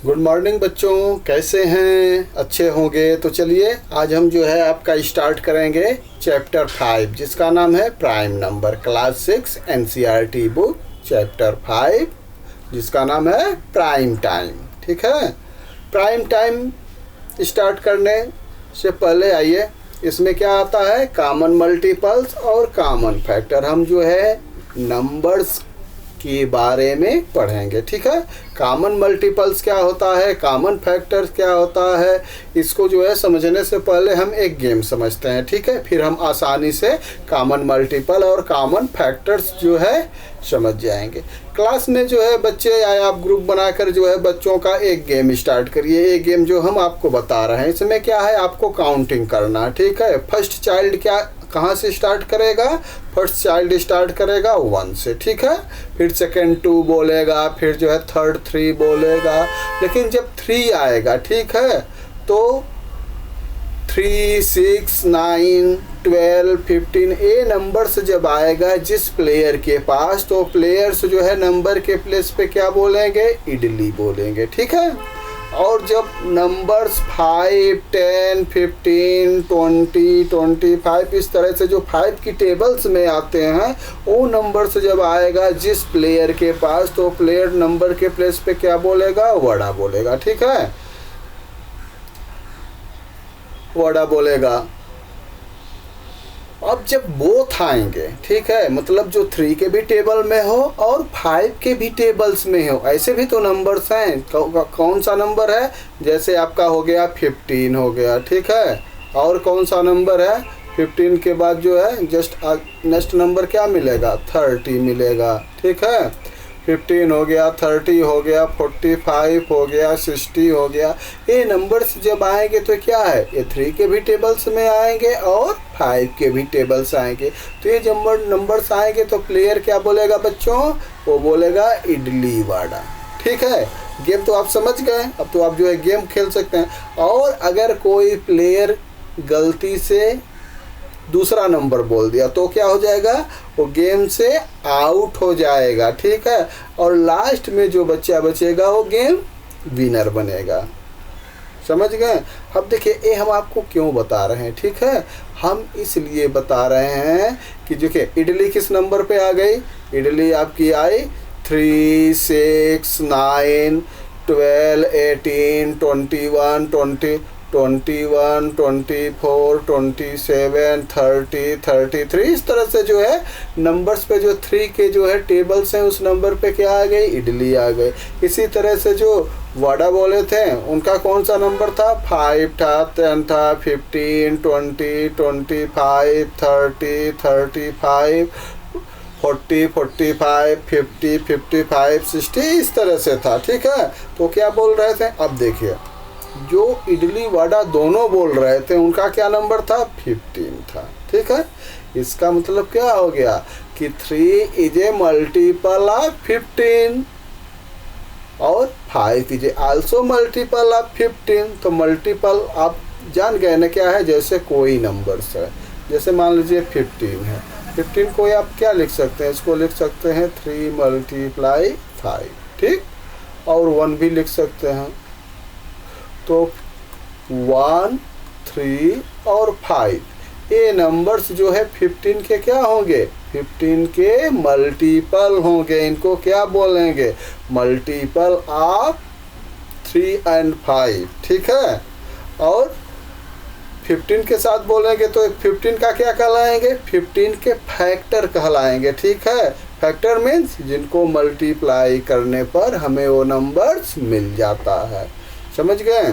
Good morning बच्चों, कैसे हैं? अच्छे होंगे। तो चलिए आज हम जो है आपका स्टार्ट करेंगे चैप्टर 5 जिसका नाम है prime number, class 6 NCERT book chapter 5 जिसका नाम है प्राइम टाइम। ठीक है, प्राइम टाइम स्टार्ट करने से पहले आइए, इसमें क्या आता है, कॉमन मल्टीपल्स और कॉमन फैक्टर। हम जो है नंबर्स के बारे में पढ़ेंगे। ठीक है, कॉमन मल्टीपल्स क्या होता है, कॉमन फैक्टर्स क्या होता है, इसको जो है समझने से पहले हम एक गेम समझते हैं। ठीक है, फिर हम आसानी से कॉमन मल्टीपल और कॉमन फैक्टर्स जो है समझ जाएंगे। क्लास में जो है बच्चे या आप ग्रुप बनाकर जो है बच्चों का एक गेम स्टार्ट करिए। एक गेम जो हम आपको बता रहे हैं, इसमें क्या है, आपको काउंटिंग करना। ठीक है, फर्स्ट चाइल्ड क्या कहाँ से स्टार्ट करेगा, फर्स्ट चाइल्ड स्टार्ट करेगा 1 से। ठीक है, फिर सेकंड 2 बोलेगा, फिर जो है थर्ड 3 बोलेगा, लेकिन जब 3 आएगा, ठीक है, तो 3, 6, 9, 12, 15 ये नंबर्स जब आएगा जिस प्लेयर के पास, तो प्लेयर्स जो है नंबर के प्लेस पे क्या बोलेंगे, इडली बोलेंगे। ठीक है, और जब नंबर्स 5, 10, 15, 20, 25 इस तरह से जो 5 की टेबल्स में आते हैं, वो नंबर्स जब आएगा जिस प्लेयर के पास, तो प्लेयर नंबर के प्लेस पे क्या बोलेगा, वड़ा बोलेगा। ठीक है, वड़ा बोलेगा। अब जब बोथ आएंगे, ठीक है, मतलब जो 3 के भी टेबल में हो और 5 के भी टेबल्स में हो, ऐसे भी तो नंबर्स हैं। कौन सा नंबर है, जैसे आपका हो गया 15 हो गया। ठीक है, और कौन सा नंबर है, 15 के बाद जो है जस्ट नेक्स्ट नंबर क्या मिलेगा, 30 मिलेगा। ठीक है, 15 हो गया, 30 हो गया, 45 हो गया, 60 हो गया। ये नंबर्स जब आएंगे तो क्या है, ये 3 के भी टेबल्स में आएंगे और 5 के भी टेबल्स आएंगे। तो ये जब नंबर्स आएंगे तो प्लेयर क्या बोलेगा बच्चों, वो बोलेगा इडली वड़ा। ठीक है, गेम तो आप समझ गए। अब तो आप जो है गेम खेल सकते हैं। और अगर कोई प्लेयर गलती से दूसरा नंबर बोल दिया तो क्या हो जाएगा, वो गेम से आउट हो जाएगा। ठीक है, और लास्ट में जो बच्चा बचेगा वो गेम विनर बनेगा। समझ गए। अब देखिए ये हम आपको क्यों बता रहे हैं। ठीक है, हम इसलिए बता रहे हैं कि देखिए इडली किस नंबर पे आ गई, इडली आपकी आई 3, 6, 9, 12, 18, 21, 21, 24, 27, 30, 33 इस तरह से जो है नंबर्स पे जो 3 के जो है टेबल्स हैं उस नंबर पे क्या आ गई, इडली आ गई। इसी तरह से जो वड़ा बोले थे उनका कौन सा नंबर था, 5 था, 10 था, 15, 20, 25, 30, 35, 40, 45, 50, 55, 60 इस तरह से था। ठीक है, तो क्या बोल रहे थे, अब देखिए जो इडली वड़ा दोनों बोल रहे थे उनका क्या नंबर था, 15 था। ठीक है, इसका मतलब क्या हो गया कि 3 इज ए मल्टीपल ऑफ 15 और 5 is a also multiple of 15। तो मल्टीपल आप जान गए ना क्या है, जैसे कोई नंबर्स है, जैसे मान लीजिए 15 है, 15 को आप क्या लिख सकते हैं, इसको लिख सकते हैं 3 × 5। ठीक, और 1 भी लिख सकते हैं। तो 1, 3 और 5 ये नंबर्स जो है 15 के क्या होंगे, 15 के मल्टीपल होंगे। इनको क्या बोलेंगे, मल्टीपल ऑफ 3 और 5। ठीक है, और 15 के साथ बोलेंगे तो 15 का क्या कहलाएंगे, 15 के फैक्टर कहलाएंगे। ठीक है, फैक्टर मीन्स जिनको मल्टीप्लाई करने पर हमें वो नंबर्स मिल जाता है। समझ गए।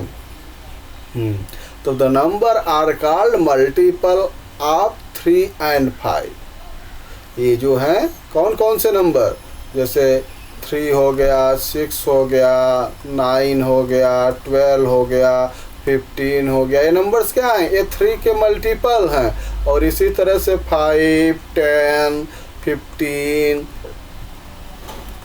तो the number are called multiple of 3 और 5। ये जो है कौन कौन से नंबर, जैसे 3 हो गया, 6 हो गया, 9 हो गया, 12 हो गया, 15 हो गया, ये नंबर्स क्या हैं, ये 3 के मल्टीपल हैं। और इसी तरह से 5, 10, 15,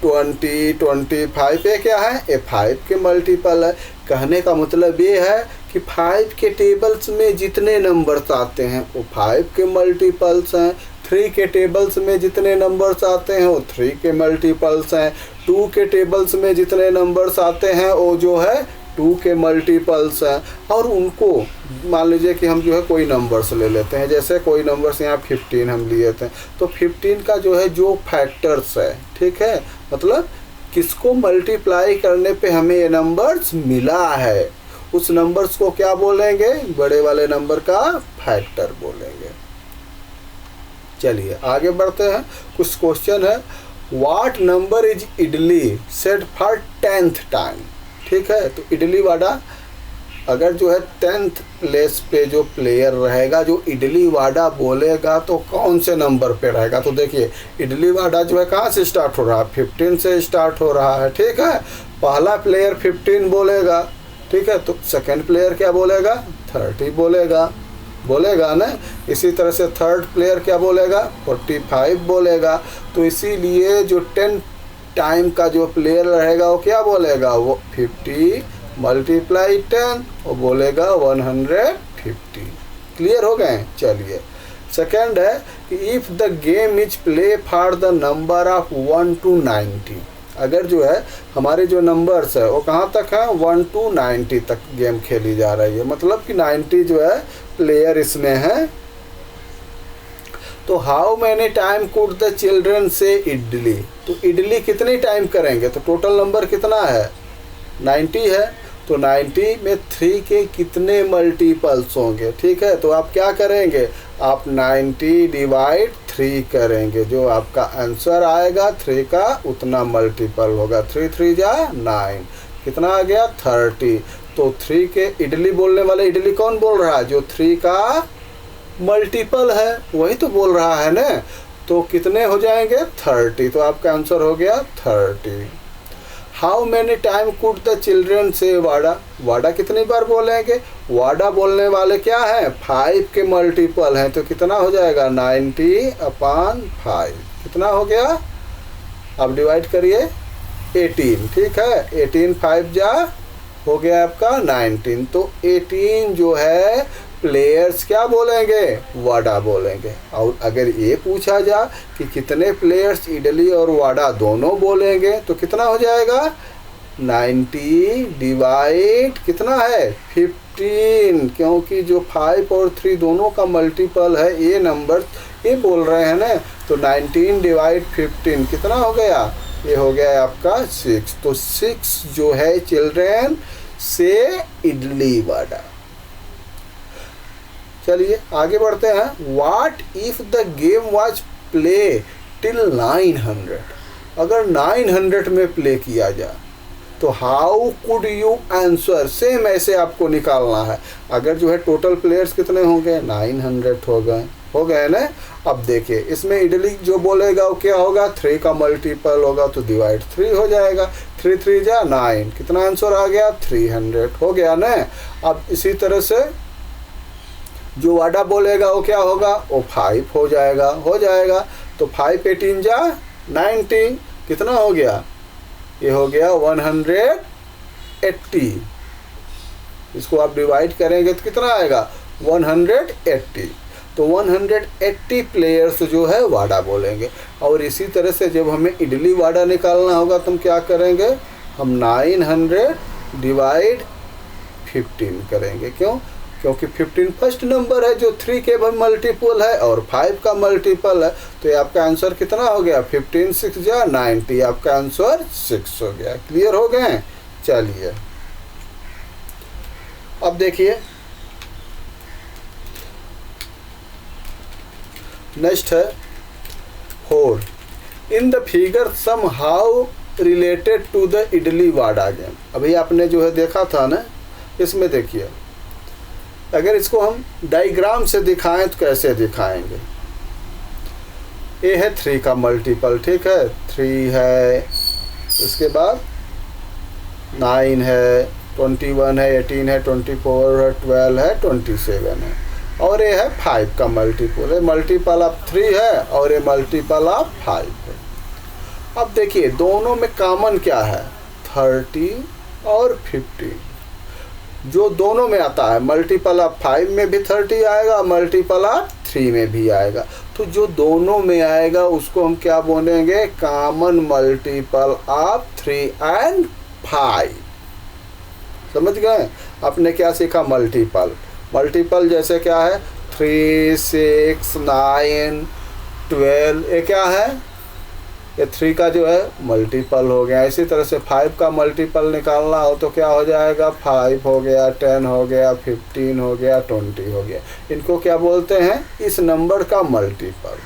20, 25 ये क्या है, ये 5 के मल्टीपल है। कहने का मतलब ये है कि 5 के टेबल्स में जितने नंबर्स आते हैं वो 5 के मल्टीपल्स हैं। 3 के टेबल्स में जितने नंबर्स आते हैं वो 3 के मल्टीपल्स हैं। 2 के टेबल्स में जितने नंबर्स आते हैं वो जो है 2 के मल्टीपल्स हैं। और उनको मान लीजिए कि हम जो है कोई नंबर्स ले लेते हैं, जैसे कोई नंबर्स यहाँ 15 हम लिए थे, तो 15 का जो है जो फैक्टर्स है, ठीक है, मतलब किसको मल्टीप्लाई करने पे हमें ये नंबर्स मिला है, उस नंबर्स को क्या बोलेंगे, बड़े वाले नंबर का फैक्टर बोलेंगे। चलिए आगे बढ़ते हैं। कुछ क्वेश्चन है, what number is idli set for 10th time, ठीक है। तो इडली वाडा अगर जो है 10th प्लेस पे जो प्लेयर रहेगा, जो इडली वाडा बोलेगा, तो कौन से नंबर पे रहेगा। तो देखिए इडली वाडा जो है कहाँ से स्टार्ट हो रहा है, 15 से स्टार्ट हो रहा है, ठीक है। पहला प्लेयर 15 बोलेगा, ठीक है, तो सेकंड प्लेयर क्या बोलेगा, 30 बोलेगा ना। इसी तरह से थर्ड प्लेयर क्या बोलेगा, 45 बोलेगा। तो इसीलिए जो 10 टाइम का जो प्लेयर रहेगा वो क्या बोलेगा, वो 50 मल्टीप्लाई 10, वो बोलेगा 150। क्लियर हो गए। चलिए सेकंड है कि if the game is play for the number of 1 to 90, अगर जो है हमारे जो नंबर्स है वो कहाँ तक है, 1 to 90 तक गेम खेली जा रही है, मतलब कि 90 जो है प्लेयर इसमें है। तो how many time could the children से इडली, तो इडली कितनी टाइम करेंगे, तो टोटल नंबर कितना है, 90 है। तो 90 में 3 के कितने मल्टीपल्स होंगे, ठीक है। तो आप क्या करेंगे, आप 90 डिवाइड 3 करेंगे, जो आपका आंसर आएगा 3 का उतना मल्टीपल होगा। 3 3 जा 9, कितना आ गया 30। तो 3 के इडली बोलने वाले इडली कौन बोल रहा है, जो 3 का मल्टीपल है वही तो बोल रहा है ना। तो कितने हो जाएंगे 30, तो आपका आंसर हो गया 30। How many time could the children से वाडा, वाडा कितनी बार बोलेंगे, वाडा बोलने वाले क्या है, 5 के मल्टीपल हैं, तो कितना हो जाएगा 90/5, कितना हो गया, अब डिवाइड करिए 18, ठीक है। 18 5 जा हो गया आपका 19। तो 18 जो है प्लेयर्स क्या बोलेंगे, वाडा बोलेंगे। और अगर ये पूछा जा कि कितने प्लेयर्स इडली और वाडा दोनों बोलेंगे, तो कितना हो जाएगा 90 डिवाइड कितना है 15, क्योंकि जो 5 और 3 दोनों का मल्टीपल है ये नंबर ये बोल रहे हैं ना। तो 19 डिवाइड 15 कितना हो गया, ये हो गया आपका 6। तो 6 जो है चिल्ड्रन से इडली वाडा। चलिए आगे बढ़ते हैं। What if the game was play till 900, अगर 900 में प्ले किया जाए तो how could you answer, same ऐसे आपको निकालना है। अगर जो है टोटल प्लेयर्स कितने होंगे 900 हो गए ना। अब देखिए इसमें इडली जो बोलेगा वो क्या होगा, 3 का मल्टीपल होगा, तो डिवाइड 3 हो जाएगा। 3 3 जा 9, कितना आंसर आ गया 300 हो गया ना। अब इसी तरह से जो वाडा बोलेगा वो क्या होगा, वो 5 हो जाएगा। तो 5 18 जा 90, कितना हो गया, ये हो गया 180। इसको आप डिवाइड करेंगे तो कितना आएगा 180। तो 180 प्लेयर्स जो है वाडा बोलेंगे। और इसी तरह से जब हमें इडली वाडा निकालना होगा तो हम क्या करेंगे, हम 900 डिवाइड 15 करेंगे। क्यों, क्योंकि 15 फर्स्ट नंबर है जो 3 के मल्टीपल है और 5 का मल्टीपल है। तो ये आपका आंसर कितना हो गया 15 6 जा 90, आपका आंसर 6 हो गया। क्लियर हो गए। चलिए अब देखिए नेक्स्ट है 4 in the figure somehow related to the idli vada game. अभी आपने जो है देखा था ना, इसमें देखिए अगर इसको हम डायग्राम से दिखाएं तो कैसे दिखाएंगे। ये है 3 का मल्टीपल, ठीक है, 3 है, इसके बाद 9 है, 21 है, 18 है, 24 है, 12 है, 27 है, और ये है 5 का मल्टीपल है। मल्टीपल ऑफ 3 है और ये मल्टीपल ऑफ 5 है। अब देखिए दोनों में कॉमन क्या है, 30 और 50। जो दोनों में आता है, मल्टीपल ऑफ 5 में भी 30 आएगा, मल्टीपल ऑफ 3 में भी आएगा। तो जो दोनों में आएगा उसको हम क्या बोलेंगे, कॉमन मल्टीपल ऑफ 3 and 5। समझ गए? आपने क्या सीखा, मल्टीपल। मल्टीपल जैसे क्या है, 3, 6, 9, 12, ये क्या है, ये 3 का जो है मल्टीपल हो गया। इसी तरह से 5 का मल्टीपल निकालना हो तो क्या हो जाएगा, 5 हो गया, 10 हो गया, 15 हो गया, 20 हो गया। इनको क्या बोलते हैं, इस नंबर का मल्टीपल।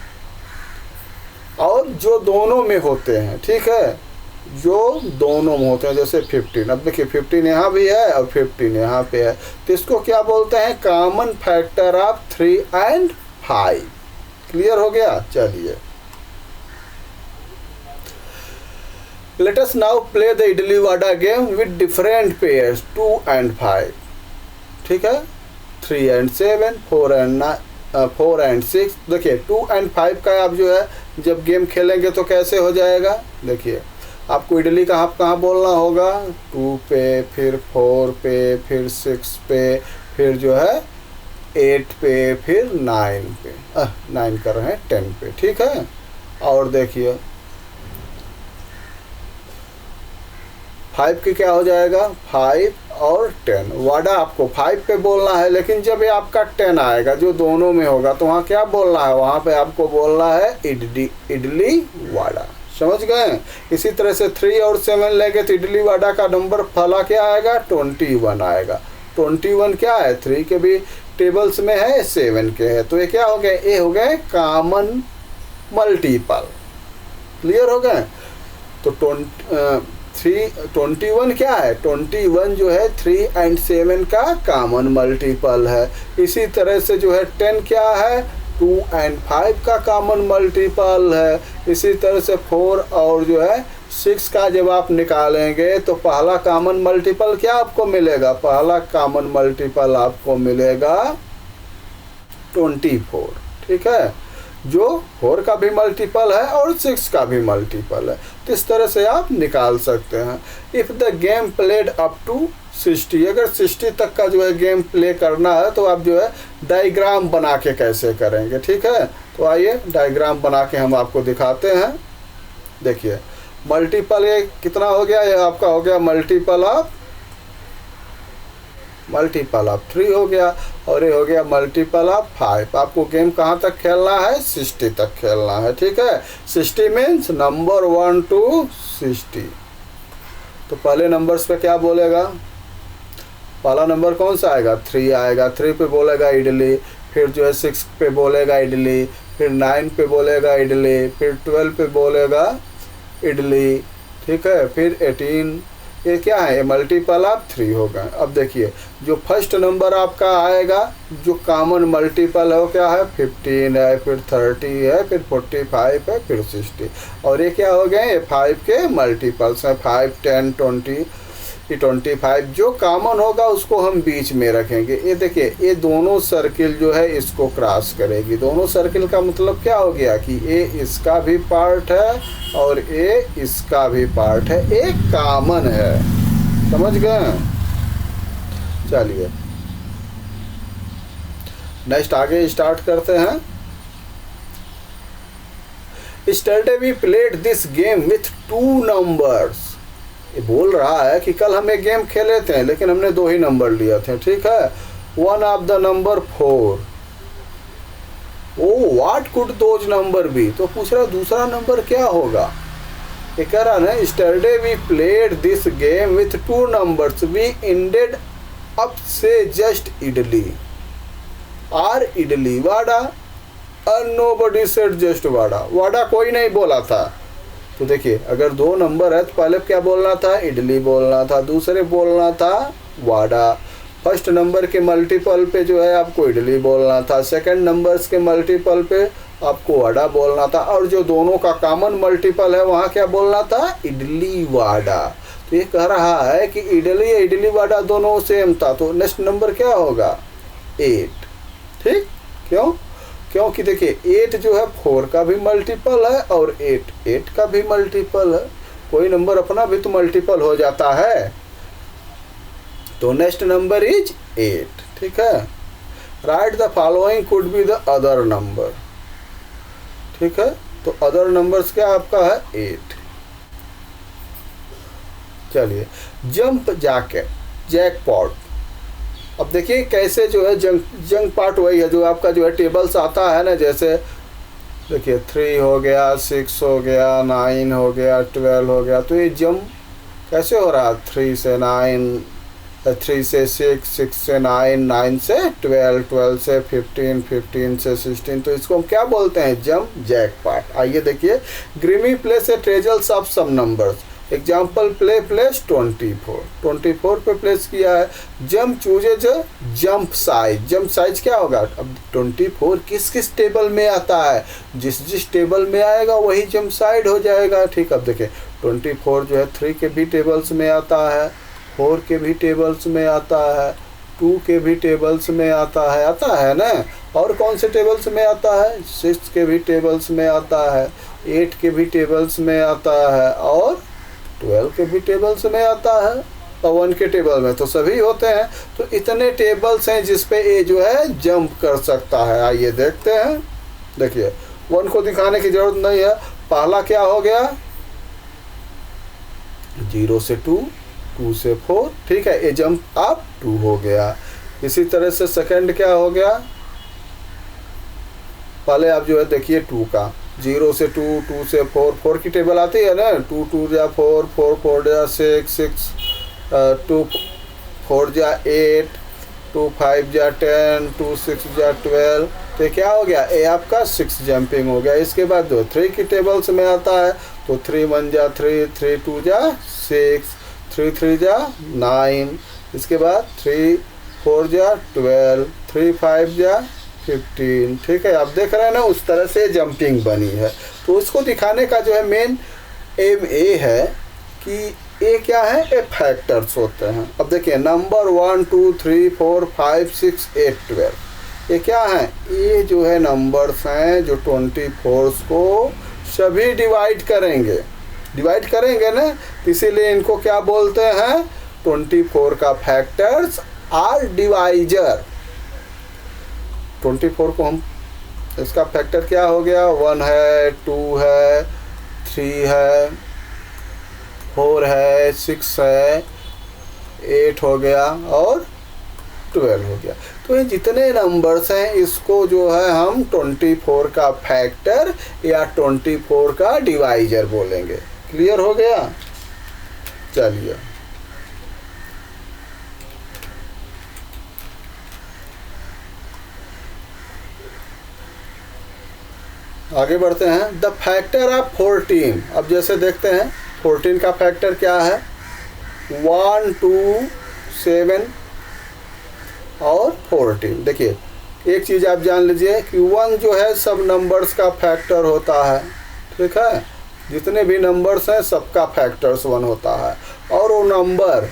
और जो दोनों में होते हैं, ठीक है, जो दोनों में होते हैं, जैसे 15। अब देखिए 15 यहाँ भी है और 15 यहाँ पे है, तो इसको क्या बोलते हैं, common factor of 3 and 5। Clear हो गया? चलिए, let us now play the idli vada game with different pairs 2 and 5। ठीक है, 3 and 7, 4 and 6। देखिए 2 and 5 का आप जो है जब गेम खेलेंगे तो कैसे हो जाएगा, देखिए आपको इडली का आप कहाँ बोलना होगा, 2 पे, फिर 4 पे, फिर 6 पे, फिर जो है 8 पे, फिर 9 पे, 9 कर रहे हैं, 10 पे। ठीक है, और देखिए 5 की क्या हो जाएगा, 5 और 10। वाडा आपको 5 पे बोलना है, लेकिन जब ये आपका 10 आएगा जो दोनों में होगा तो वहाँ क्या बोलना है, वहाँ पे आपको बोलना है इडली वाडा। समझ गए? इसी तरह से 3 और 7 लेंगे तो इडली वाडा का नंबर फला क्या आएगा, 21 आएगा। 21 क्या है, 3 के भी टेबल्स में है, 7 के है, तो ये क्या हो गए, ये हो गए कॉमन मल्टीपल। क्लियर हो गए? तो 21 क्या है, 21 जो है 3 and 7 का कॉमन मल्टीपल है। इसी तरह से जो है 10 क्या है, 2 and 5 का कॉमन मल्टीपल है। इसी तरह से 4 और जो है 6 का जब आप निकालेंगे तो पहला कॉमन मल्टीपल क्या आपको मिलेगा, पहला कॉमन मल्टीपल आपको मिलेगा 24। ठीक है, जो 4 का भी मल्टीपल है और 6 का भी मल्टीपल है। तो इस तरह से आप निकाल सकते हैं। If the game played up to 60, अगर 60 तक का जो है गेम प्ले करना है तो आप जो है डायग्राम बना के कैसे करेंगे। ठीक है, तो आइए डायग्राम बना के हम आपको दिखाते हैं। देखिए मल्टीपल ये कितना हो गया, ये आपका हो गया मल्टीपल ऑफ 3 हो गया, और ये हो गया मल्टीपल ऑफ 5। आपको गेम कहाँ तक खेलना है, 60 तक खेलना है। ठीक है, 60 मीन्स नंबर 1 to 60। तो पहले नंबर्स पे क्या बोलेगा, पहला नंबर कौन सा आएगा, 3 आएगा। 3 पे बोलेगा इडली, फिर जो है 6 पे बोलेगा इडली, फिर 9 पे बोलेगा इडली, फिर 12 पे बोलेगा इडली। ठीक है, फिर 18। ये क्या है, ये मल्टीपल ऑफ 3 होगा। अब देखिए जो फर्स्ट नंबर आपका आएगा जो कॉमन मल्टीपल है वो क्या है, 15 है, फिर 30 है, फिर 45 है, फिर 60। और ये क्या हो गए, ये 5 के मल्टीपल्स हैं, 5, 10, 20, 25। जो कॉमन होगा उसको हम बीच में रखेंगे। ये देखिए ये दोनों सर्किल जो है इसको क्रॉस करेगी। दोनों सर्किल का मतलब क्या हो गया कि ये इसका भी पार्ट है और ये इसका भी पार्ट है, एक कॉमन है। समझ गए? चलिए नेक्स्ट आगे स्टार्ट करते हैं। Yesterday we played this game with 2 numbers। ये बोल रहा है कि कल हम एक गेम खेले थे लेकिन हमने 2 ही नंबर लिए थे। ठीक है, one of the number 4। Oh what could those number be, तो पूछ रहा दूसरा नंबर क्या होगा। ये कह रहा ना, yesterday we played this game with 2 numbers, we ended up say just idli or idli vada and nobody said just vada। वाडा कोई नहीं बोला था। तो देखिए अगर 2 नंबर है तो पहले क्या बोलना था, इडली बोलना था, दूसरे बोलना था वाडा। फर्स्ट नंबर के मल्टीपल पे जो है आपको इडली बोलना था, सेकंड नंबर्स के मल्टीपल पे आपको वाडा बोलना था, और जो दोनों का कॉमन मल्टीपल है वहाँ क्या बोलना था, इडली वाडा। तो ये कह रहा है कि इडली वाडा दोनों सेम था, तो नेक्स्ट नंबर क्या होगा, 8। ठीक, क्यों, क्योंकि देखिए 8 जो है 4 का भी मल्टीपल है और 8 का भी मल्टीपल है। कोई नंबर अपना भी तो मल्टीपल हो जाता है। तो नेक्स्ट नंबर इज 8। ठीक है, right the following could be the other number. ठीक है। तो अदर नंबर्स क्या आपका है 8। चलिए जंप जैकपॉट। अब देखिए कैसे जो है जंक पार्ट वही है जो आपका जो है टेबल्स आता है ना, जैसे देखिए 3 हो गया, 6 हो गया, 9 हो गया, 12 हो गया। तो ये जंप कैसे हो रहा है, 3 से 9, 3 से 6, 6 से 9, 9 से 12, 12 से 15, 15 से 16। तो इसको हम क्या बोलते हैं, जंप जैकपॉट। आइए देखिए, ग्रीमी प्लेस ए ट्रेजल्स of some numbers. Example place 24, 24 पे प्लेस किया है। Jump chooses jump size. Jump size क्या होगा, अब 24 किस किस टेबल में आता है, जिस जिस टेबल में आएगा वही जंप साइड हो जाएगा। ठीक, अब देखिए 24 जो है 3 के भी टेबल्स में आता है, 4 के भी टेबल्स में आता है, 2 के भी टेबल्स में आता है ना। और कौन से टेबल्स में आता है, 6 के भी टेबल्स में आता है, 8 के भी टेबल्स में आता है, और 12 के भी टेबल्स में आता है, और 1 के टेबल में तो सभी होते हैं। तो इतने टेबल्स हैं जिस पे ए जो है जंप कर सकता है। आइए देखते हैं। देखिए 1 को दिखाने की जरूरत नहीं है। पहला क्या हो गया, 0 से 2, 2 से 4। ठीक है, ए जंप अप 2 हो गया। इसी तरह से सेकंड क्या हो गया, पहले आप जो है देखिए 2 का, 0 से 2, 2 से 4, 4 की टेबल आती है ना, 2 2 जा 4, 4 4 जा 6, 6 2 4 जा 8, 2 5 जा 10, 2 6 जा 12। तो क्या हो गया, ए आपका 6 जंपिंग हो गया। इसके बाद जो 3 की टेबल्स में आता है, तो 3 1 जा 3, 3 2 जा 6, 3 3 जा 9। इसके बाद 3 4 जा 12, 3 5 जा 15। ठीक है, आप देख रहे हैं ना, उस तरह से जंपिंग बनी है। तो उसको दिखाने का जो है मेन एम ए है कि ए क्या है, ए फैक्टर्स होते हैं। अब देखिए नंबर 1 2 3 4 5 6 8 12, ये क्या है, ये जो है नंबर्स हैं जो 24 को सभी डिवाइड करेंगे ना, इसीलिए इनको क्या बोलते हैं, 24 का फैक्टर्स आर डिवाइजर। 24 को हम, इसका फैक्टर क्या हो गया, 1 है, 2 है, 3 है, 4 है, 6 है, 8 हो गया, और 12 हो गया। तो ये जितने नंबर्स हैं इसको जो है हम 24 का फैक्टर या 24 का डिवाइजर बोलेंगे। क्लियर हो गया। चलिए आगे बढ़ते हैं। The factor of 14। अब जैसे देखते हैं 14 का फैक्टर क्या है, 1 2 7 और 14। देखिए एक चीज़ आप जान लीजिए कि 1 जो है सब नंबर्स का फैक्टर होता है। ठीक है, जितने भी नंबर्स हैं सबका फैक्टर्स 1 होता है। और वो नंबर,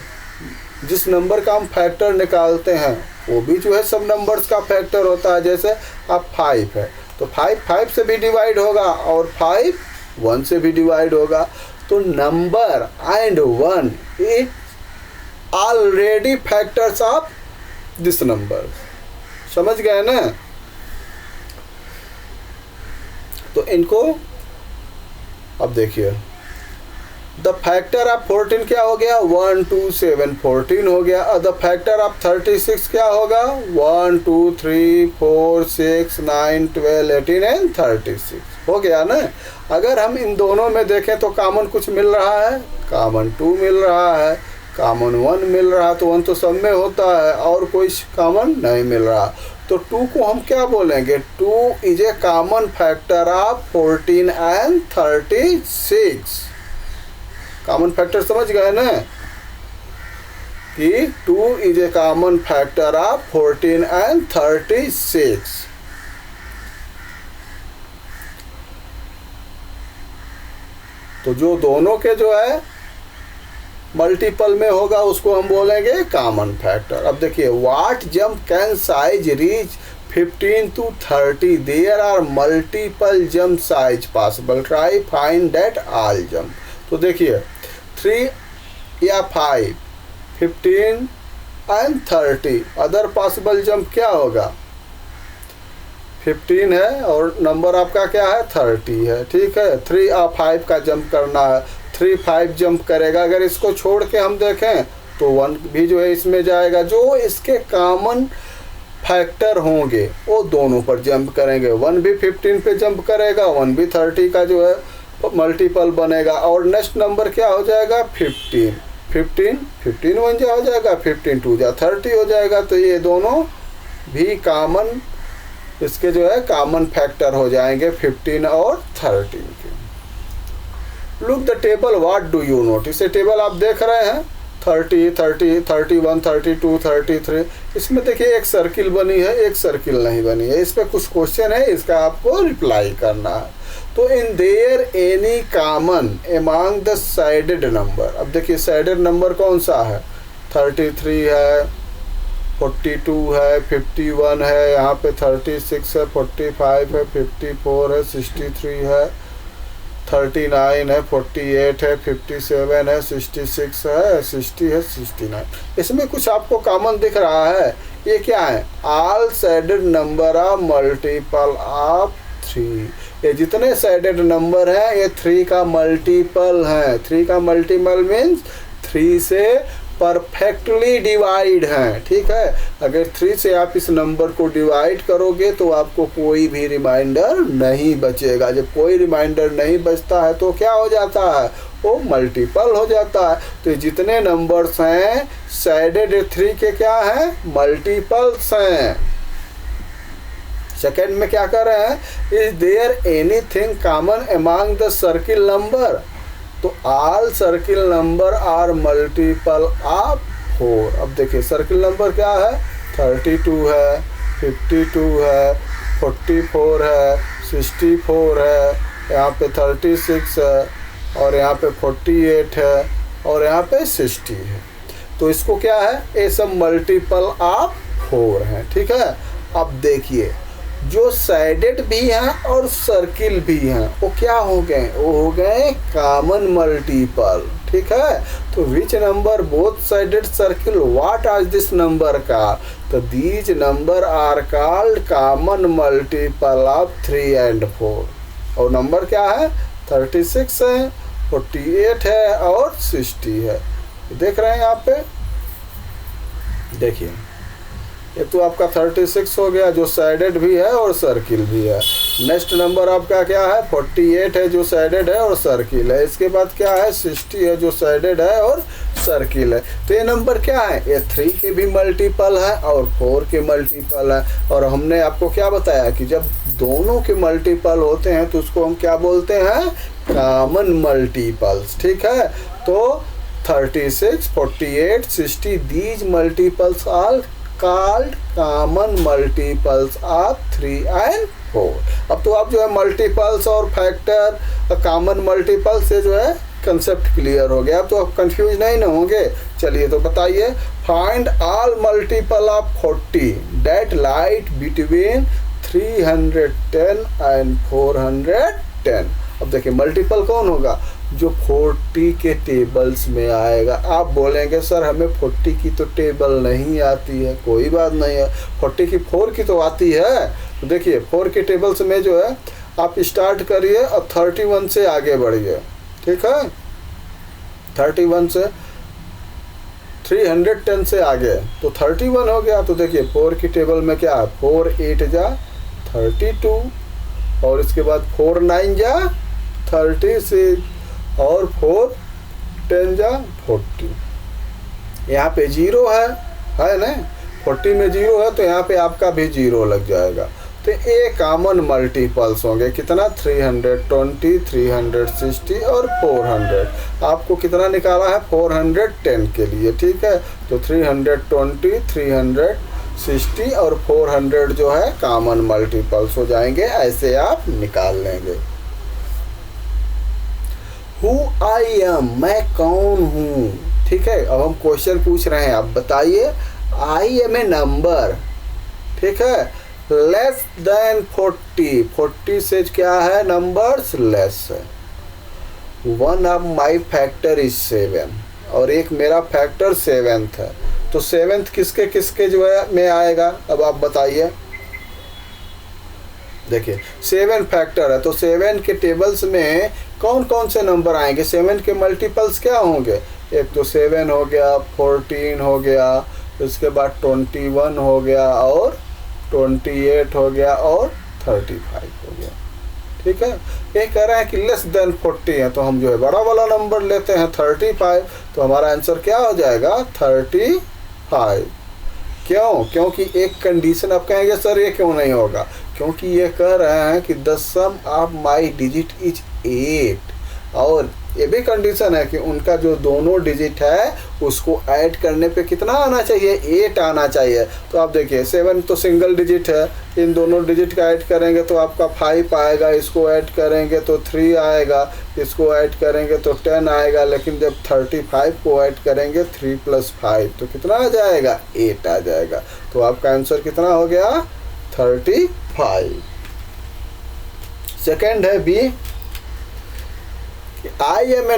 जिस नंबर का हम फैक्टर निकालते हैं वो भी जो है सब नंबर्स का फैक्टर होता है। जैसे अब 5 है तो 5 5 से भी डिवाइड होगा, और 5 1 से भी डिवाइड होगा। तो number and 1 it already factors of this number. समझ गए ना। तो इनको अब देखिए, द फैक्टर ऑफ 14 क्या हो गया, 1 2 7 14 हो गया। और द फैक्टर ऑफ 36 क्या होगा, 1 2 3 4 6 9 12 18 एंड 36 हो गया ना। अगर हम इन दोनों में देखें तो कॉमन कुछ मिल रहा है, कॉमन 2 मिल रहा है, कॉमन 1 मिल रहा है। तो 1 तो सब में होता है, और कोई कॉमन नहीं मिल रहा। तो 2 को हम क्या बोलेंगे, 2 is a common factor of 14 and 36। Common factor समझ गए ना, कि 2 is a common factor of 14 and 36। तो जो दोनों के जो है मल्टीपल में होगा उसको हम बोलेंगे कॉमन फैक्टर। अब देखिए, what jump can size reach 15 to 30, there are multiple jump size possible, try find that all jump. तो देखिए 3 या 5, 15 एंड 30, अदर पॉसिबल जंप क्या होगा, 15 है और नंबर आपका क्या है 30 है, ठीक है। 3 और 5 का जंप करना है, 3 5 जंप करेगा। अगर इसको छोड़ के हम देखें तो 1 भी जो है इसमें जाएगा। जो इसके कॉमन फैक्टर होंगे वो दोनों पर जंप करेंगे। 1 भी 15 पे जंप करेगा, 1 भी 30 का जो है मल्टीपल बनेगा। और नेक्स्ट नंबर क्या हो जाएगा 15 15 1 जा हो जाएगा, 15 2 जा 30 हो जाएगा। तो ये दोनों भी कॉमन इसके जो है कॉमन फैक्टर हो जाएंगे 15 और 30 के। Look the table, what do you notice. ये टेबल आप देख रहे हैं 30 30 31 32 33। इसमें देखिए एक सर्किल बनी है, एक सर्किल नहीं बनी है। इस पर कुछ क्वेश्चन है, इसका आपको रिप्लाई करना है। तो in their any common among the sided number. अब देखिए साइडेड नंबर कौन सा है 33 है, 42 है, 51 है, यहाँ पे 36 है, 45 है, 54 है, 63 है, 39 है, 48 है, 57 है, 66 है, 60 है, 69। इसमें कुछ आपको कॉमन दिख रहा है। ये क्या है all sided number of multiple of 3। ये जितने साइडेड नंबर हैं ये 3 का मल्टीपल है। 3 का मल्टीपल मीन्स 3 से परफेक्टली डिवाइड हैं, ठीक है। अगर 3 से आप इस नंबर को डिवाइड करोगे तो आपको कोई भी रिमाइंडर नहीं बचेगा। जब कोई रिमाइंडर नहीं बचता है तो क्या हो जाता है, वो मल्टीपल हो जाता है। तो जितने नंबर्स हैं साइडेड 3 के क्या हैं मल्टीपल्स हैं। सेकेंड में क्या कर रहे हैं, is there anything common among the circle number. तो all circle number are multiple of 4। अब देखिए सर्किल नंबर क्या है 32 है, 52 है, 44 है, 64 है, यहाँ पे 36 है और यहाँ पे 48 है और यहाँ पे 60 है। तो इसको क्या है ये सब मल्टीपल ऑफ 4 है, ठीक है। अब देखिए जो साइडेड भी हैं और सर्किल भी हैं वो क्या हो गए, वो हो गए कॉमन मल्टीपल, ठीक है। तो which number both sided circle what are this number का, तो these number are called common multiple of 3 and 4। और नंबर क्या है 36 है, 48 है और 60 है। देख रहे हैं यहाँ पे, देखिए ये तो आपका 36 हो गया जो साइडेड भी है और सर्किल भी है। नेक्स्ट नंबर आपका क्या है 48 है जो साइडेड है और सर्किल है। इसके बाद क्या है 60 है जो साइडेड है और सर्किल है। तो ये नंबर क्या है, ये 3 के भी मल्टीपल है और 4 के मल्टीपल है। और हमने आपको क्या बताया कि जब दोनों के मल्टीपल होते हैं तो उसको हम क्या बोलते हैं कॉमन मल्टीपल्स, ठीक है। तो 36 48 60 these multiples are called common multiples of 3 and 4। अब तो आप जो है मल्टीपल्स और फैक्टर कॉमन मल्टीपल से जो है कंसेप्ट क्लियर हो गया। अब तो आप कंफ्यूज नहीं ना होंगे। चलिए तो बताइए find all multiple of 40 that light between 310 and 410। अब देखिए मल्टीपल कौन होगा जो 40 के टेबल्स में आएगा। आप बोलेंगे सर हमें 40 की तो टेबल नहीं आती है, कोई बात नहीं है, 40 की 4 की तो आती है। तो देखिए 4 के टेबल्स में जो है आप स्टार्ट करिए और 31 से आगे बढ़िए, ठीक है। 31 से 310 से आगे तो 31 हो गया। तो देखिए 4 की टेबल में क्या है 4 8 जा 32 और इसके बाद 4 9 जा 36 और 4 10 जा 40। यहाँ पे 0 है ना, 40 में 0 है तो यहाँ पे आपका भी 0 लग जाएगा। तो ये कॉमन मल्टीपल्स होंगे कितना 320 360 और 400। आपको कितना निकाला है 410 के लिए, ठीक है। तो 320 360 और 400 जो है कॉमन मल्टीपल्स हो जाएंगे, ऐसे आप निकाल लेंगे। हु आई एम, मैं कौन हूँ, ठीक है। अब हम क्वेश्चन पूछ रहे हैं, आप बताइए आई एम ए नंबर, ठीक है, लेस देन 40। 40 से क्या है नंबर्स लेस है। One of my factor is 7 और एक मेरा फैक्टर 7th है। तो 7th किसके किसके जो है में आएगा, अब आप बताइए देखिए 7 फैक्टर है तो 7 के टेबल्स में कौन कौन से नंबर आएंगे, 7 के मल्टीपल्स क्या होंगे, एक तो 7 हो गया, 14 हो गया, उसके बाद 21 हो गया और 28 हो गया और 35 हो गया। ठीक है, ये कह रहा है कि लेस देन 40 है तो हम जो है बड़ा वाला नंबर लेते हैं 35, तो हमारा आंसर क्या हो जाएगा 35। क्यों, क्योंकि एक कंडीशन आप कहेंगे सर ये क्यों नहीं होगा, क्योंकि ये कह रहे हैं कि the sum of my digit is 8, और ये भी कंडीशन है कि उनका जो दोनों डिजिट है उसको ऐड करने पे कितना आना चाहिए, 8 आना चाहिए। तो आप देखिए 7 तो सिंगल डिजिट है, इन दोनों डिजिट का ऐड करेंगे तो आपका 5 आएगा, इसको ऐड करेंगे तो 3 आएगा, इसको ऐड करेंगे तो 10 आएगा, लेकिन जब 35 को ऐड करेंगे 3 + 5 तो कितना आ जाएगा 8 आ जाएगा। तो आपका आंसर कितना हो गया 35। सेकेंड है B, I am a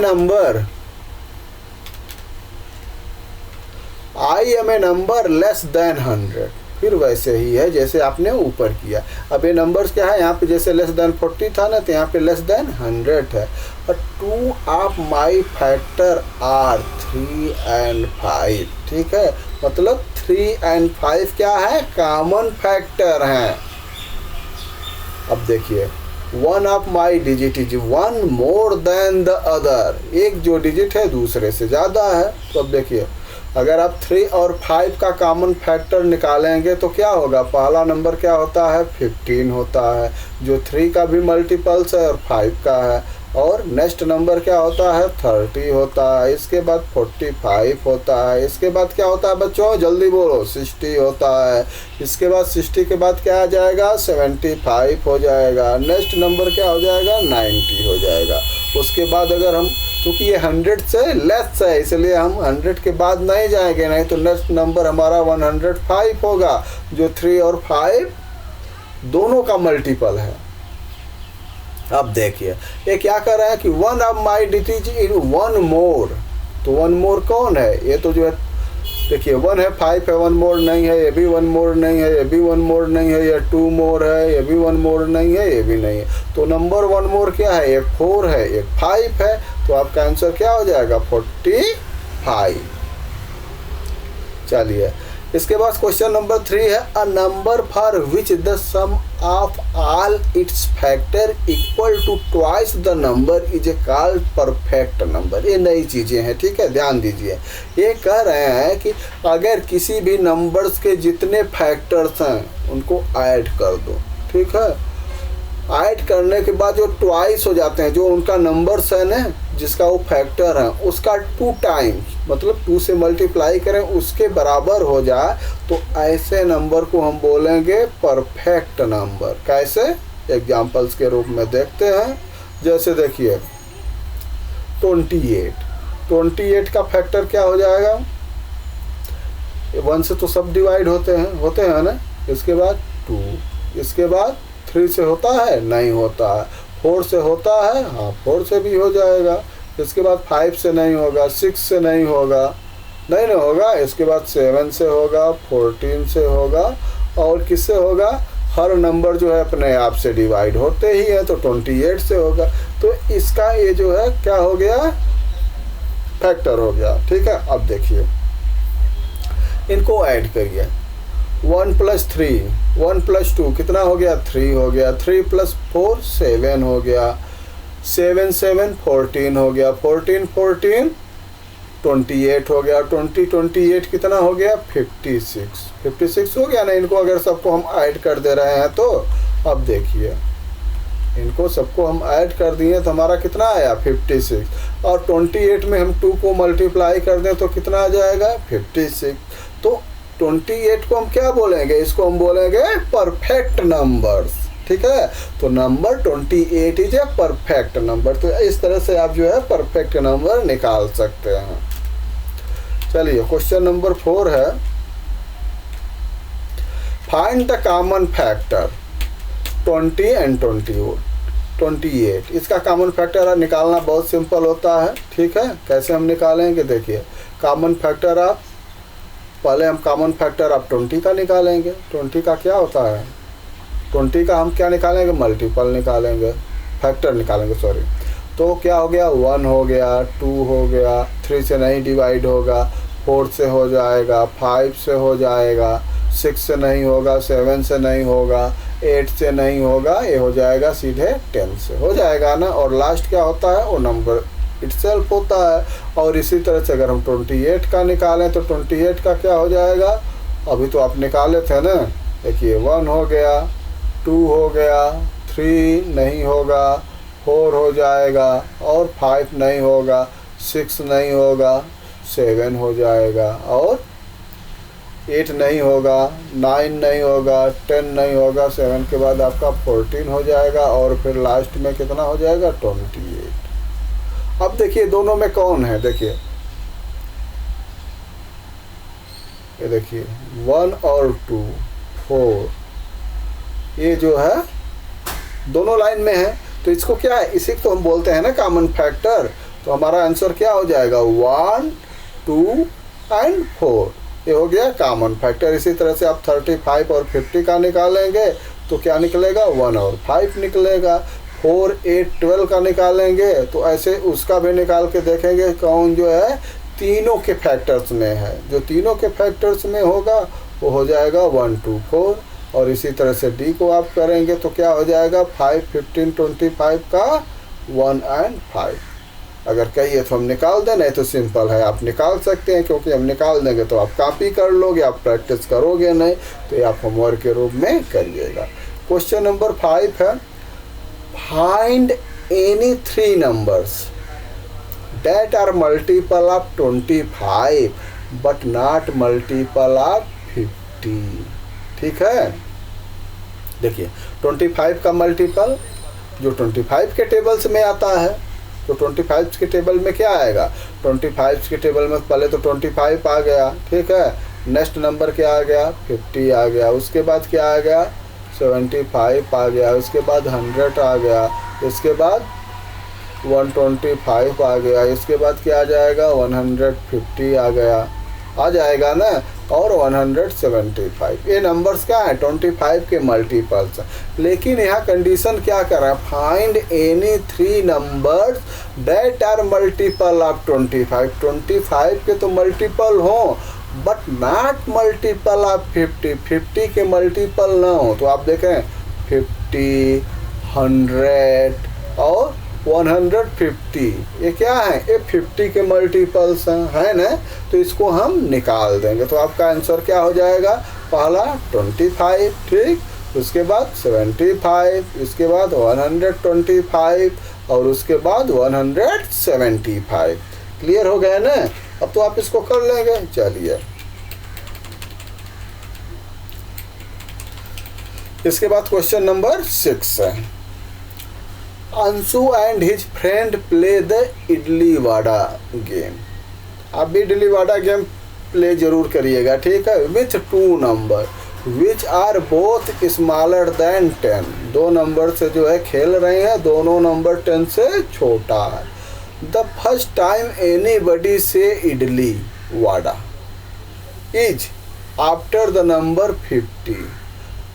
number less than 100, फिर वैसे ही है जैसे आपने ऊपर किया। अब ये नंबर्स क्या है, यहाँ पे जैसे लेस देन 40 था ना, तो यहाँ पे लेस देन 100 है। और 2 of my factor are 3 and 5, ठीक है, मतलब 3 and 5 क्या है, कॉमन फैक्टर हैं। अब देखिए 1 of my digit is 1 more than the other, एक जो डिजिट है दूसरे से ज़्यादा है। तो अब देखिए अगर आप 3 और 5 का कॉमन फैक्टर निकालेंगे तो क्या होगा, पहला नंबर क्या होता है 15 होता है, जो 3 का भी मल्टीपल्स है और 5 का है, और नेक्स्ट नंबर क्या होता है 30 होता है, इसके बाद 45 होता है, इसके बाद क्या होता है बच्चों जल्दी बोलो 60 होता है, इसके बाद 60 के बाद क्या आ जाएगा 75 हो जाएगा, नेक्स्ट नंबर क्या हो जाएगा 90 हो जाएगा। उसके बाद अगर हम, क्योंकि ये 100 से लेस है इसलिए हम 100 के बाद नहीं जाएंगे, नहीं तो नेक्स्ट नंबर हमारा 105 होगा, जो 3 और 5 दोनों का मल्टीपल है। अब देखिए ये क्या कर रहा है कि 1 ऑफ माई डिजिट इज 1 मोर, तो 1 मोर कौन है, ये तो जो है देखिए 1 है, 5 है, 1 मोर नहीं है, ये भी 1 मोर नहीं है, ये भी 1 मोर नहीं है, ये 2 मोर है, ये भी 1 मोर नहीं है, ये भी नहीं है। तो नंबर 1 मोर क्या है, एक 4 है, एक 5 है, तो आपका आंसर क्या हो जाएगा 45। चलिए इसके बाद क्वेश्चन नंबर 3 है, a number for which the sum of all its factor equal to twice the number is a called perfect number. ये नई चीज़ें हैं, ठीक है, ध्यान दीजिए। ये कह रहे हैं कि अगर किसी भी नंबर्स के जितने फैक्टर्स हैं उनको ऐड कर दो, ठीक है, ऐड करने के बाद जो ट्वाइस हो जाते हैं, जो उनका नंबर्स है ना जिसका वो फैक्टर है उसका 2 टाइम्स, मतलब 2 से मल्टीप्लाई करें उसके बराबर हो जाए, तो ऐसे नंबर को हम बोलेंगे परफेक्ट नंबर। कैसे, एग्जाम्पल्स के रूप में देखते हैं। जैसे देखिए 28 का फैक्टर क्या हो जाएगा, 1 से तो सब डिवाइड होते हैं ना, इसके बाद 2, इसके बाद 3 से होता है, नहीं होता है, 4 से होता है, हाँ 4 से भी हो जाएगा, इसके बाद 5 से नहीं होगा, 6 से नहीं होगा, नहीं होगा, इसके बाद 7 से होगा, 14 से होगा, और किससे होगा, हर नंबर जो है अपने आप से डिवाइड होते ही है, तो 28 से होगा। तो इसका ये जो है क्या हो गया, फैक्टर हो गया, ठीक है। अब देखिए इनको ऐड करिए, 1 + 3, 1 + 2 कितना हो गया 3 हो गया, 3 + 4 7 हो गया, 7 7 14 हो गया, 14 14 28 हो गया, 28 कितना हो गया 56 हो गया ना। इनको अगर सबको हम ऐड कर दे रहे हैं तो अब देखिए इनको सबको हम ऐड कर दिए तो हमारा कितना आया 56, और 28 में हम 2 को मल्टीप्लाई कर दें तो कितना आ जाएगा 56। तो 28 को हम क्या बोलेंगे, इसको हम बोलेंगे परफेक्ट नंबर्स, ठीक है। तो number 28 is a perfect number. तो इस तरह से आप जो है परफेक्ट नंबर निकाल सकते हैं। चलिए क्वेश्चन नंबर 4 है, find the common factor 20 and 28। इसका कॉमन फैक्टर निकालना बहुत सिंपल होता है, ठीक है। कैसे हम निकालेंगे, देखिए कॉमन फैक्टर आप पहले हम कॉमन फैक्टर आप 20 का निकालेंगे। 20 का क्या होता है 20 का हम क्या निकालेंगे, मल्टीपल निकालेंगे, फैक्टर निकालेंगे सॉरी। तो क्या हो गया, 1 हो गया, 2 हो गया, 3 से नहीं डिवाइड होगा, 4 से हो जाएगा, 5 से हो जाएगा, 6 से नहीं होगा, 7 से नहीं होगा, 8 से नहीं होगा, ये हो जाएगा सीधे 10 से हो जाएगा ना। और लास्ट क्या होता है, वो नंबर इटसेल्फ होता है। और इसी तरह से अगर हम 28 का निकालें तो 28 का क्या हो जाएगा, अभी तो आप निकाले थे ना, देखिए 1 हो गया, 2 हो गया, 3 नहीं होगा, 4 हो जाएगा, और 5 नहीं होगा, 6 नहीं होगा, 7 हो जाएगा, और 8 नहीं होगा, 9 नहीं होगा, 10 नहीं होगा, 7 के बाद आपका 14 हो जाएगा, और फिर लास्ट में कितना हो जाएगा, 28। अब देखिए दोनों में कौन है, देखिए ये देखिए 1 और 2 4, ये जो है दोनों लाइन में है, तो इसको क्या है, इसी को हम बोलते हैं ना कॉमन फैक्टर। तो हमारा आंसर क्या हो जाएगा, 1 2 एंड 4, ये हो गया कॉमन फैक्टर। इसी तरह से आप 35 और 50 का निकालेंगे तो क्या निकलेगा, 1 और 5 निकलेगा। 4 8 12 का निकालेंगे तो ऐसे उसका भी निकाल के देखेंगे कौन जो है तीनों के फैक्टर्स में है, जो तीनों के फैक्टर्स में होगा वो हो जाएगा 1 2 4। और इसी तरह से डी को आप करेंगे तो क्या हो जाएगा, 5 15 25 का 1 एंड 5। अगर कहिए तो हम निकाल दें, नहीं तो सिंपल है आप निकाल सकते हैं, क्योंकि हम निकाल देंगे तो आप कॉपी कर लोगे, आप प्रैक्टिस करोगे नहीं, तो ये आप होमवर्क के रूप में करिएगा। क्वेश्चन नंबर 5 है, find any 3 numbers that are multiple of 25 but not multiple of 50। ठीक है, देखिए 25 का मल्टीपल जो 25 के टेबल्स में आता है, तो 25 के टेबल में क्या आएगा, 25 के टेबल में पहले तो 25 आ गया, ठीक है, नेक्स्ट नंबर क्या आ गया, 50 आ गया, उसके बाद क्या आ गया, 75 आ गया, उसके बाद 100 आ गया, इसके बाद 125 आ गया, इसके बाद क्या आ जाएगा, 150 आ गया, आ जाएगा ना, और 175। ये नंबर्स क्या है, 25 के मल्टीपल्स। लेकिन यहाँ कंडीशन क्या कर रहा है, find any 3 numbers that are multiple of 25। 25 के तो मल्टीपल हो बट नॉट मल्टीपल ऑफ 50, 50 के मल्टीपल ना हो। तो आप देखें 50 100 और 150, ये क्या है, ये 50 के मल्टीपल्स हैं ना, तो इसको हम निकाल देंगे। तो आपका आंसर क्या हो जाएगा, पहला 25, ठीक, उसके बाद 75, इसके बाद 125 और उसके बाद 175। क्लियर हो गया ना, अब तो आप इसको कर लेंगे। चलिए इसके बाद क्वेश्चन नंबर 6 है, Anshu and his friend play the idli vada game. आप भी इडली वाडा गेम प्ले जरूर करिएगा, ठीक है, with 2 number which are both smaller than 10। 2 number से जो है खेल रहे हैं, दोनों नंबर 10 से छोटा है। द फर्स्ट टाइम एनीबडी से इडली वाडा इज आफ्टर द नंबर 50।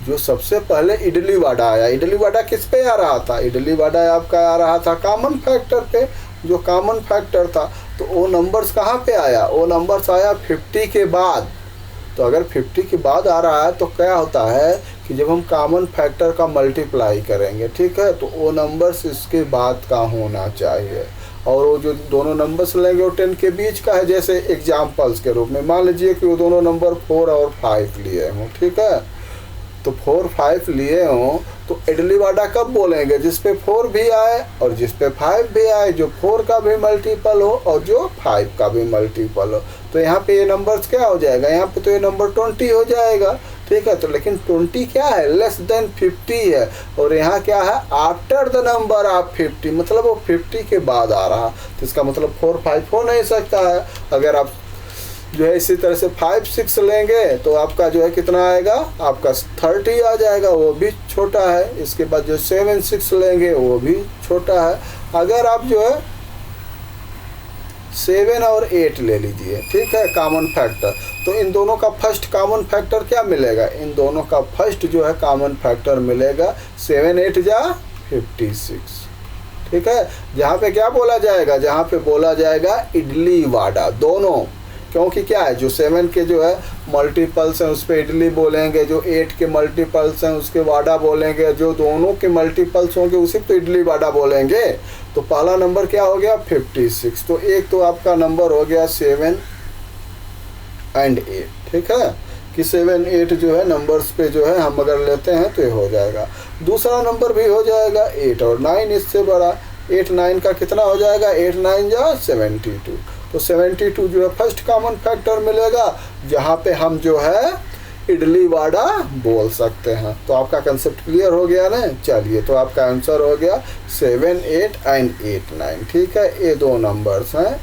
जो सबसे पहले इडली वाडा आया, इडली वाडा किस पे आ रहा था, इडली वाडा आपका आ रहा था कॉमन फैक्टर पे, जो कॉमन फैक्टर था। तो वो नंबर्स कहाँ पे आया, वो नंबर्स आया 50 के बाद। तो अगर 50 के बाद आ रहा है तो क्या होता है कि जब हम कॉमन फैक्टर का मल्टीप्लाई करेंगे, ठीक है, तो वो नंबर्स इसके बाद का होना चाहिए। और वो जो दोनों नंबर्स लेंगे वो 10 के बीच का है। जैसे एग्जाम्पल्स के रूप में मान लीजिए कि वो दोनों नंबर 4 और 5 लिए हों, ठीक है, तो 4 5 लिए हों, तो इडली वाडा कब बोलेंगे, जिस पे 4 भी आए और जिस पे 5 भी आए, जो 4 का भी मल्टीपल हो और जो 5 का भी मल्टीपल हो। तो यहाँ पे ये नंबर्स क्या हो जाएगा, यहाँ पे तो ये नंबर 20 हो जाएगा, ठीक है। तो लेकिन 20 क्या है, लेस देन 50 है, और यहाँ क्या है, आफ्टर द नंबर ऑफ 50, मतलब वो 50 के बाद आ रहा। तो इसका मतलब 4 5 हो नहीं सकता है। अगर आप जो है इसी तरह से 5 6 लेंगे तो आपका जो है कितना आएगा, आपका 30 आ जाएगा, वो भी छोटा है। इसके बाद जो 7 6 लेंगे वो भी छोटा है। अगर आप जो है 7 और 8 ले लीजिए, ठीक है, कॉमन फैक्टर। तो इन दोनों का फर्स्ट कॉमन फैक्टर क्या मिलेगा, इन दोनों का फर्स्ट जो है कॉमन फैक्टर मिलेगा 7 8 जा 56, ठीक है। जहाँ पे क्या बोला जाएगा, जहाँ पे बोला जाएगा इडली वाडा दोनों, क्योंकि क्या है, जो 7 के जो है मल्टीपल्स हैं उस पर इडली बोलेंगे, जो 8 के मल्टीपल्स हैं उसके वाडा बोलेंगे, जो दोनों के मल्टीपल्स होंगे उसी तो इडली वाडा बोलेंगे। तो पहला नंबर क्या हो गया 56। तो एक तो आपका नंबर हो गया 7 और 8, ठीक है, कि 7 8 जो है नंबर्स पे जो है हम अगर लेते हैं तो ये हो जाएगा। दूसरा नंबर भी हो जाएगा 8 और 9 इससे बड़ा, 8 9 का कितना हो जाएगा, 8 9 जा 72। तो 72 जो है फर्स्ट कॉमन फैक्टर मिलेगा, जहाँ पे हम जो है इडली वाडा बोल सकते हैं। तो आपका कंसेप्ट क्लियर हो गया ना। चलिए, तो आपका आंसर हो गया 7 8 एंड 8 9, ठीक है, ये दो नंबर्स हैं।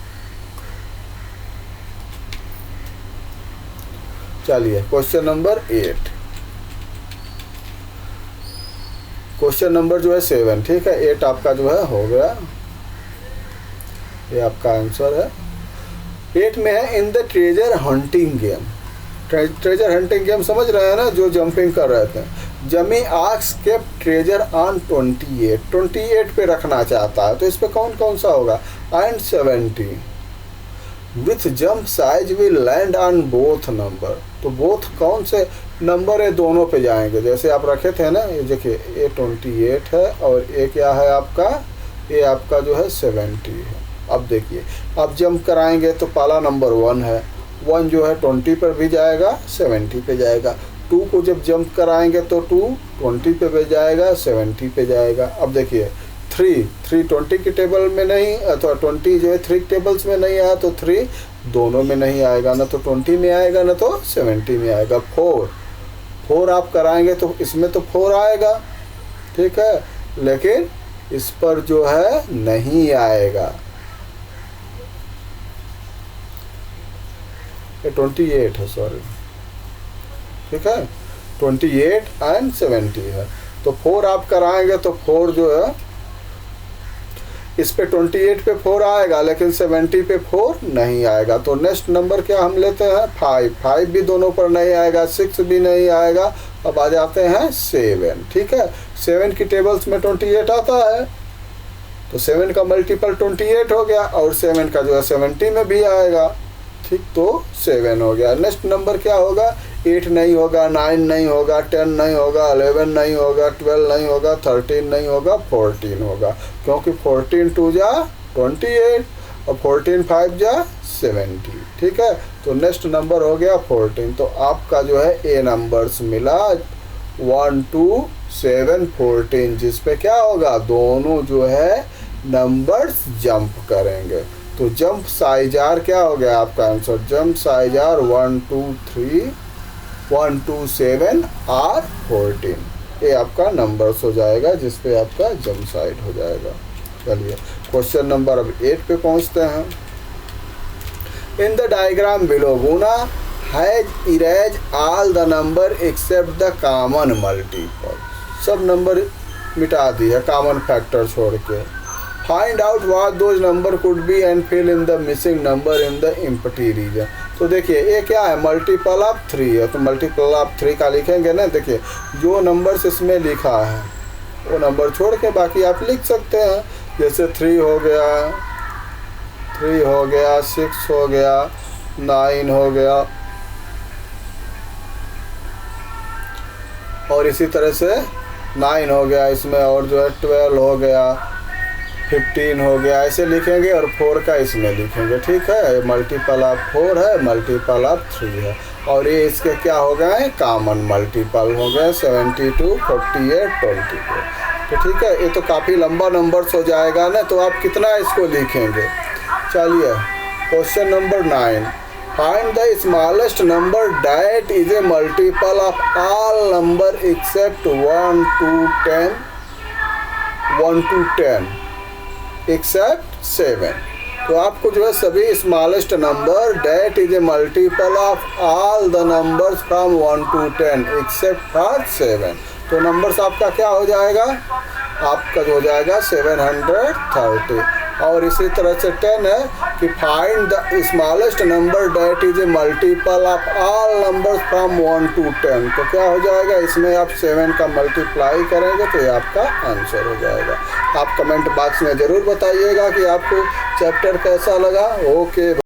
चलिए, क्वेश्चन नंबर 8, क्वेश्चन नंबर जो है 7, ठीक है, 8 आपका जो है हो गया, ये आपका आंसर है। 8 में है in the treasure hunting game. Treasure hunting game समझ रहे हैं ना, जो जंपिंग कर रहे थे। जमी आक्स केप ट्रेजर ऑन 28 पे रखना चाहता है, तो इस पे कौन कौन सा होगा, and 70 with jump size will land on both number. तो बोथ कौन से नंबर है, दोनों पे जाएंगे। जैसे आप रखे थे ना, ये देखिए, ये 28 है और ये क्या है आपका, ये आपका जो है 70 है। अब देखिए, अब जंप कराएंगे तो पहला नंबर 1 है, 1 जो है 20 पर भी जाएगा, 70 पे जाएगा। 2 को जब जंप कराएंगे तो 2 20 पे भी जाएगा, 70 पे जाएगा। अब देखिए 3 20 की टेबल में नहीं, अथवा 20 जो है 3 टेबल्स में नहीं आया, तो 3 दोनों में नहीं आएगा, ना तो 20 में आएगा ना तो 70 में आएगा। 4 आप कराएंगे तो इसमें तो 4 आएगा, ठीक है, लेकिन इस पर जो है नहीं आएगा। ये 28 है, सॉरी, ठीक है, 28 एंड 70 है। तो 4 आप कराएंगे तो 4 जो है इस पे 28 पे 4 आएगा, लेकिन 70 पे 4 नहीं आएगा। तो नेक्स्ट नंबर क्या हम लेते हैं, 5 भी दोनों पर नहीं आएगा, 6 भी नहीं आएगा। अब आ जाते हैं 7, ठीक है, 7 की टेबल्स में 28 आता है, तो 7 का मल्टीपल 28 हो गया, और 7 का जो है 70 में भी आएगा, ठीक, तो 7 हो गया। नेक्स्ट नंबर क्या होगा, 8 नहीं होगा, 9 नहीं होगा, 10 नहीं होगा, 11 नहीं होगा, 12 नहीं होगा, 13 नहीं होगा, 14 होगा, क्योंकि 14 2 जा 28 और 14 5 जा 70, ठीक है। तो नेक्स्ट नंबर हो गया 14। तो आपका जो है ए नंबर्स मिला 1 2 7 14, जिस पे क्या होगा, दोनों जो है नंबर्स जंप करेंगे। तो जंप साइज आर क्या हो गया आपका answer, jump size are 1 2 3 1 2 7 or 14, ये आपका नंबर्स हो जाएगा, जिस पे आपका जंप साइड हो जाएगा। चलिए, क्वेश्चन नंबर अब 8 पे पहुंचते हैं। In the diagram below, Guna has erase all the number except the common multiple. सब नंबर मिटा दिए कॉमन फैक्टर छोड़ के। Find out what those number could be and fill in the missing number in the empty region. तो देखिए, ये क्या है, मल्टीपल ऑफ 3 है, तो मल्टीपल ऑफ 3 का लिखेंगे ना। देखिए, जो नंबर्स इसमें लिखा है वो नंबर छोड़ के बाकी आप लिख सकते हैं। जैसे 3 हो गया, 3 हो गया, 6 हो गया, 9 हो गया, और इसी तरह से 9 हो गया इसमें, और जो है 12 हो गया, 15 हो गया, ऐसे लिखेंगे, और 4 का इसमें लिखेंगे, ठीक है। मल्टीपल ऑफ 4 है, मल्टीपल ऑफ 3 है, और ये इसके क्या हो गए, कॉमन मल्टीपल हो गए 72 48 24। तो ठीक है, ये तो काफ़ी लंबा नंबर्स हो जाएगा ना, तो आप कितना इसको लिखेंगे। चलिए, question number 9, find the smallest number that is a multiple of all number except 1 to 10 except 7। तो आपको जो है सभी smallest number that is a multiple of all the numbers from 1 to 10 except for 7। तो नंबर्स आपका क्या हो जाएगा, आपका हो जाएगा 730, और इसी तरह से 10 है कि find the smallest number that is a multiple of all numbers from 1 to 10। तो क्या हो जाएगा, इसमें आप 7 का मल्टीप्लाई करेंगे तो ये आपका आंसर हो जाएगा। आप कमेंट बॉक्स में ज़रूर बताइएगा कि आपको चैप्टर कैसा लगा। ओके।